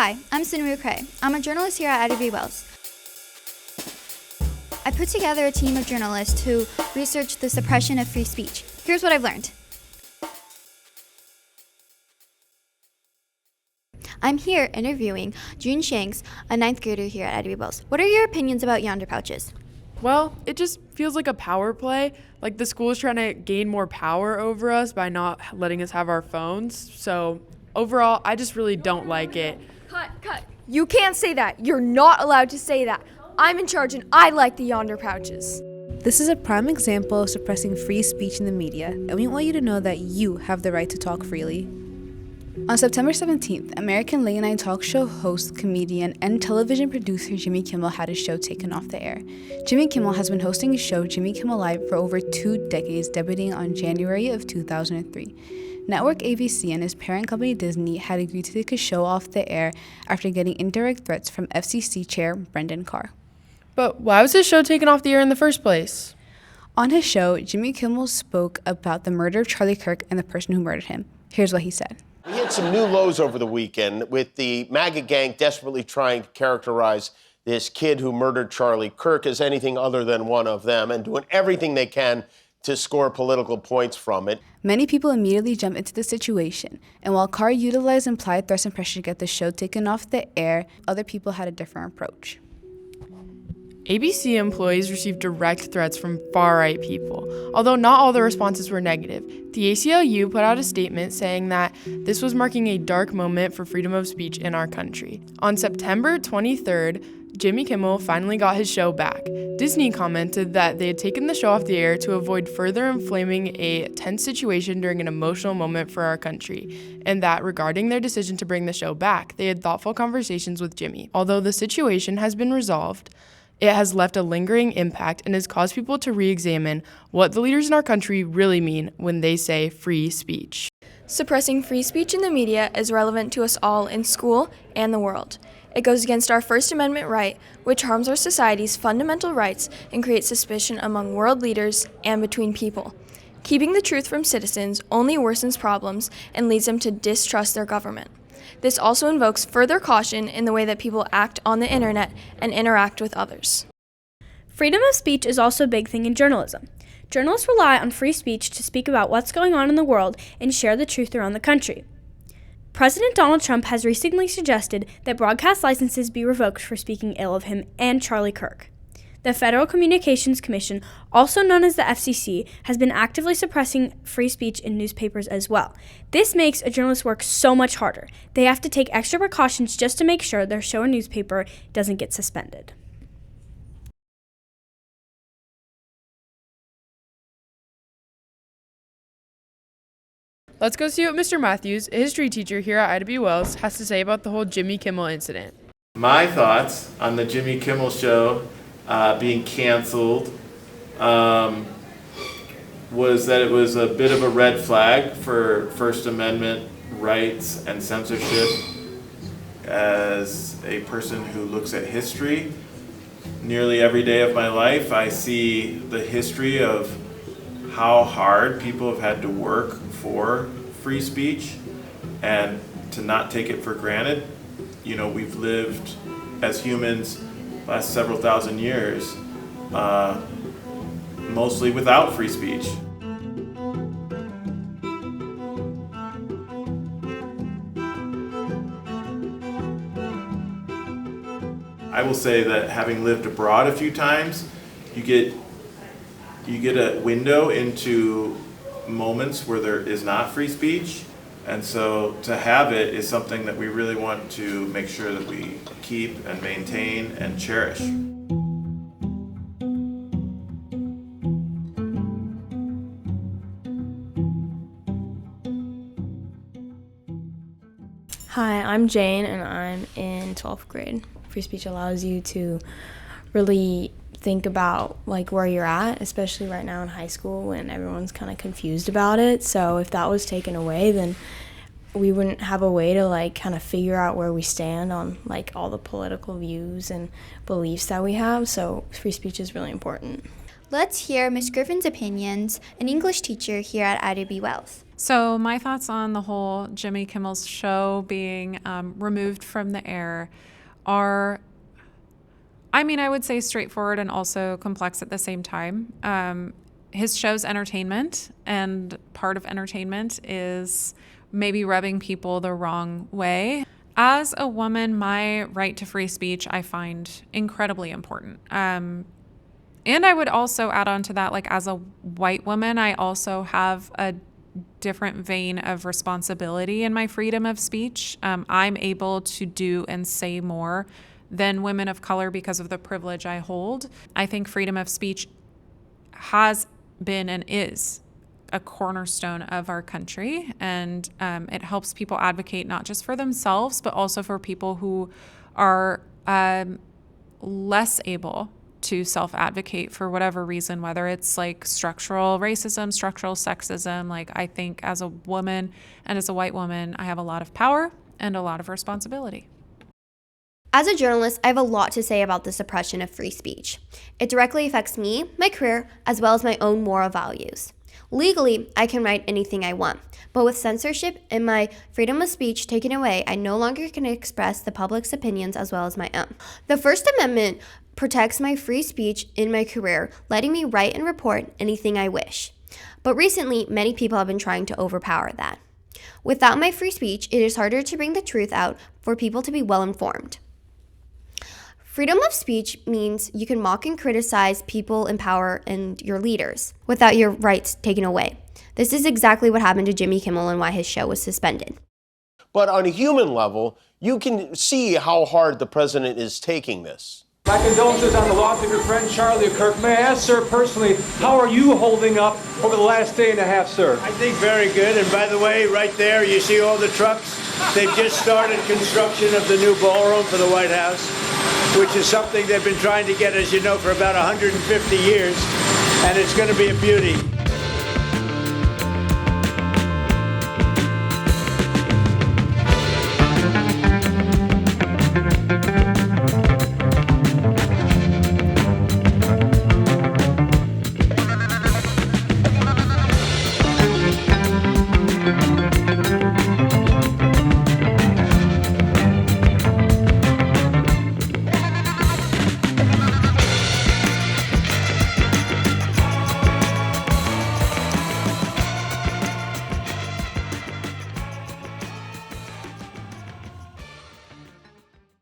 Hi, I'm Sunwoo Cray. I'm a journalist here at IW Wells. I put together a team of journalists who researched the suppression of free speech. Here's what I've learned. I'm here interviewing June Shanks, a 9th grader here at IW Wells. What are your opinions about yonder pouches? Well, it just feels like a power play. Like the school is trying to gain more power over us by not letting us have our phones. So overall, I just really don't like it. Cut. You can't say that. You're not allowed to say that. I'm in charge and I like the yonder pouches. This is a prime example of suppressing free speech in the media, and we want you to know that you have the right to talk freely. On September 17th, American late-night talk show host, comedian, and television producer Jimmy Kimmel had his show taken off the air. Jimmy Kimmel has been hosting his show Jimmy Kimmel Live for over 2 decades, debuting on January of 2003. Network ABC and his parent company Disney had agreed to take his show off the air after getting indirect threats from FCC Chair Brendan Carr. But why was his show taken off the air in the first place? On his show, Jimmy Kimmel spoke about the murder of Charlie Kirk and the person who murdered him. Here's what he said. We had some new lows over the weekend with the MAGA gang desperately trying to characterize this kid who murdered Charlie Kirk as anything other than one of them and doing everything they can to score political points from it. Many people immediately jumped into the situation, and while Carr utilized implied threats and pressure to get the show taken off the air, other people had a different approach. ABC employees received direct threats from far-right people, although not all the responses were negative. The ACLU put out a statement saying that this was marking a dark moment for freedom of speech in our country. On September 23rd, Jimmy Kimmel finally got his show back. Disney commented that they had taken the show off the air to avoid further inflaming a tense situation during an emotional moment for our country, and that regarding their decision to bring the show back, they had thoughtful conversations with Jimmy. Although the situation has been resolved, it has left a lingering impact and has caused people to re-examine what the leaders in our country really mean when they say free speech. Suppressing free speech in the media is relevant to us all in school and the world. It goes against our First Amendment right, which harms our society's fundamental rights and creates suspicion among world leaders and between people. Keeping the truth from citizens only worsens problems and leads them to distrust their government. This also invokes further caution in the way that people act on the internet and interact with others. Freedom of speech is also a big thing in journalism. Journalists rely on free speech to speak about what's going on in the world and share the truth around the country. President Donald Trump has recently suggested that broadcast licenses be revoked for speaking ill of him and Charlie Kirk. The Federal Communications Commission, also known as the FCC, has been actively suppressing free speech in newspapers as well. This makes a journalist's work so much harder. They have to take extra precautions just to make sure their show or newspaper doesn't get suspended. Let's go see what Mr. Matthews, a history teacher here at IW Wells, has to say about the whole Jimmy Kimmel incident. My thoughts on the Jimmy Kimmel show being canceled was that it was a bit of a red flag for First Amendment rights and censorship. As a person who looks at history, nearly every day of my life, I see the history of how hard people have had to work for free speech and to not take it for granted. You know, we've lived as humans last several thousand years mostly without free speech. I will say that having lived abroad a few times, you get a window into moments where there is not free speech, and so to have it is something that we really want to make sure that we keep and maintain and cherish. Hi, I'm Jane and I'm in 12th grade. Free speech allows you to really think about like where you're at, especially right now in high school when everyone's kind of confused about it. So if that was taken away, then we wouldn't have a way to like kind of figure out where we stand on like all the political views and beliefs that we have. So free speech is really important. Let's hear Ms. Griffin's opinions, an English teacher here at IW Wells. So my thoughts on the whole Jimmy Kimmel's show being removed from the air are, I would say straightforward and also complex at the same time. His show's entertainment, and part of entertainment is maybe rubbing people the wrong way. As a woman, my right to free speech I find incredibly important. And I would also add on to that, like as a white woman, I also have a different vein of responsibility in my freedom of speech. I'm able to do and say more than women of color because of the privilege I hold. I think freedom of speech has been and is a cornerstone of our country, and it helps people advocate not just for themselves, but also for people who are less able to self-advocate for whatever reason, whether it's like structural racism, structural sexism. Like, I think as a woman and as a white woman, I have a lot of power and a lot of responsibility. As a journalist, I have a lot to say about the suppression of free speech. It directly affects me, my career, as well as my own moral values. Legally, I can write anything I want, but with censorship and my freedom of speech taken away, I no longer can express the public's opinions as well as my own. The First Amendment protects my free speech in my career, letting me write and report anything I wish. But recently, many people have been trying to overpower that. Without my free speech, it is harder to bring the truth out for people to be well informed. Freedom of speech means you can mock and criticize people in power and your leaders without your rights taken away. This is exactly what happened to Jimmy Kimmel and why his show was suspended. But on a human level, you can see how hard the president is taking this. My condolences on the loss of your friend Charlie Kirk. May I ask, sir, personally, how are you holding up over the last day and a half, sir? I think very good. And by the way, right there, you see all the trucks? They've just started construction of the new ballroom for the White House, which is something they've been trying to get, as you know, for about 150 years. And it's going to be a beauty.